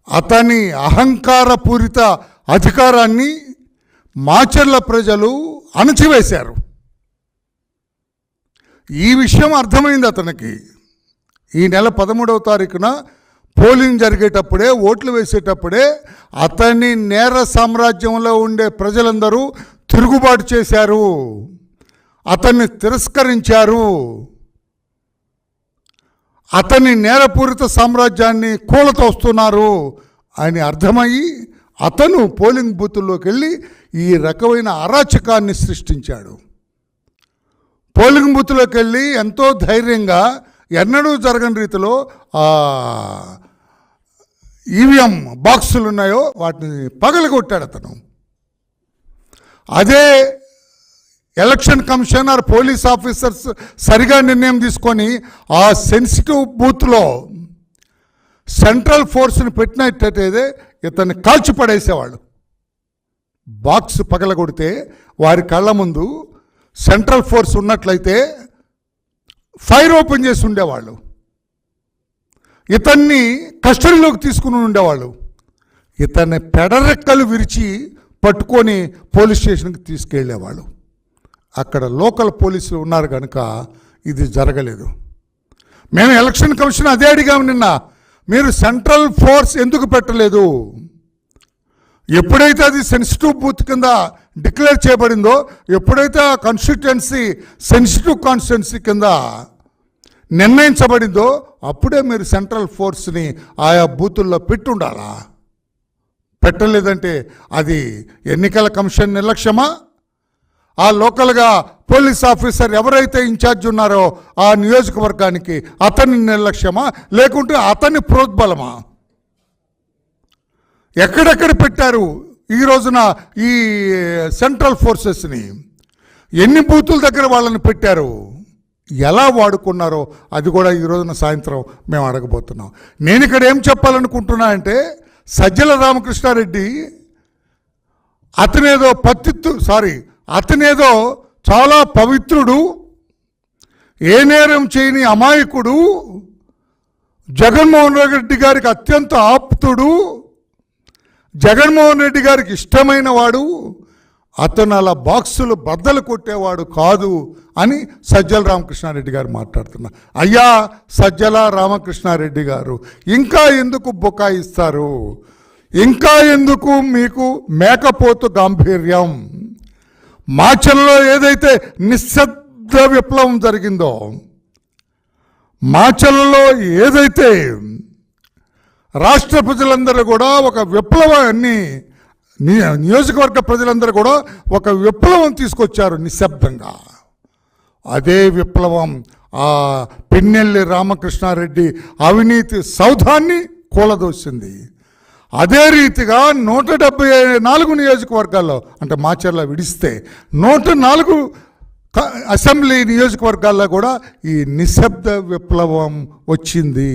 అతని అహంకారపూరిత అధికారాన్ని మాచర్ల ప్రజలు అణచివేశారు. ఈ విషయం అర్థమైంది అతనికి. ఈ నెల 13వ తారీఖున పోలింగ్ జరిగేటప్పుడే, ఓట్లు వేసేటప్పుడే అతని నేర సామ్రాజ్యంలో ఉండే ప్రజలందరూ తిరుగుబాటు చేశారు, అతన్ని తిరస్కరించారు, అతని నేరపూరిత సామ్రాజ్యాన్ని కూలతోస్తున్నారు అని అర్థమయ్యి అతను పోలింగ్ బూతుల్లోకి వెళ్ళి ఈ రకమైన అరాచకాన్ని సృష్టించాడు. పోలింగ్ బూత్లోకి వెళ్ళి ఎంతో ధైర్యంగా ఎన్నడూ జరగని రీతిలో ఈవీఎం బాక్సులు ఉన్నాయో వాటిని పగలగొట్టాడు అతను. అదే ఎలక్షన్ కమిషనర్ పోలీస్ ఆఫీసర్స్ సరిగా నిర్ణయం తీసుకొని ఆ సెన్సిటివ్ బూత్లో సెంట్రల్ ఫోర్స్ని పెట్టినట్టయితే ఇతన్ని కాల్చిపడేసేవాళ్ళు. బాక్స్ పగలగొడితే వారి కళ్ళ ముందు సెంట్రల్ ఫోర్స్ ఉన్నట్లయితే ఫైర్ ఓపెన్ చేసి ఉండేవాళ్ళు, ఇతన్ని కస్టడీలోకి తీసుకుని ఉండేవాళ్ళు. ఇతన్ని పెడరెక్కలు విరిచి పట్టుకొని పోలీస్ స్టేషన్కి తీసుకెళ్ళేవాళ్ళు. అక్కడ లోకల్ పోలీసులు ఉన్నారు కనుక ఇది జరగలేదు. మేము ఎలక్షన్ కమిషన్ అదే అడిగాము నిన్న, మీరు సెంట్రల్ ఫోర్స్ ఎందుకు పెట్టలేదు? ఎప్పుడైతే అది సెన్సిటివ్ బూత్ కింద డిక్లేర్ చేయబడిందో, ఎప్పుడైతే ఆ కాన్స్టిట్యుయెన్సీ సెన్సిటివ్ కాన్స్టిట్యుయెన్సీ కింద నిర్ణయించబడిందో అప్పుడే మీరు సెంట్రల్ ఫోర్స్ని ఆయా బూతుల్లో పెట్టుండాలా? పెట్టలేదంటే అది ఎన్నికల కమిషన్ నిర్లక్ష్యమా? ఆ లోకల్గా పోలీస్ ఆఫీసర్ ఎవరైతే ఇన్ఛార్జ్ ఉన్నారో ఆ నియోజకవర్గానికి అతని నిర్లక్ష్యమా, లేకుంటే అతని ప్రోద్బలమా? ఎక్కడెక్కడ పెట్టారు ఈ రోజున ఈ సెంట్రల్ ఫోర్సెస్ని? ఎన్ని బూతుల దగ్గర వాళ్ళని పెట్టారు? ఎలా వాడుకున్నారో అది కూడా ఈ రోజున సాయంత్రం మేము అడగబోతున్నాం. నేను ఇక్కడ ఏం చెప్పాలనుకుంటున్నా అంటే, సజ్జల రామకృష్ణారెడ్డి అతనేదో చాలా పవిత్రుడు, ఏ నేరం చేయని అమాయకుడు, జగన్మోహన్ రెడ్డి గారికి అత్యంత ఆప్తుడు, జగన్మోహన్ రెడ్డి గారికి ఇష్టమైన వాడు, అతను అలా బాక్సులు బద్దలు కొట్టేవాడు కాదు అని సజ్జల రామకృష్ణారెడ్డి గారు మాట్లాడుతున్నారు. అయ్యా సజ్జల రామకృష్ణారెడ్డి గారు, ఇంకా ఎందుకు బుకాయిస్తారు? ఇంకా ఎందుకు మీకు మేకపోతు గాంభీర్యం? మాచర్లలో ఏదైతే నిశ్శబ్ద విప్లవం జరిగిందో, మాచర్లలో ఏదైతే రాష్ట్ర ప్రజలందరూ కూడా ఒక విప్లవాన్ని, నియోజకవర్గ ప్రజలందరూ కూడా ఒక విప్లవం తీసుకొచ్చారు నిశ్శబ్దంగా. అదే విప్లవం ఆ పిన్నెల్లి రామకృష్ణారెడ్డి అవినీతి సౌధాన్ని కూలదోసింది. అదే రీతిగా 174 నియోజకవర్గాల్లో, అంటే మాచర్ల విడిస్తే 104 అసెంబ్లీ నియోజకవర్గాల్లో కూడా ఈ నిశ్శబ్ద విప్లవం వచ్చింది.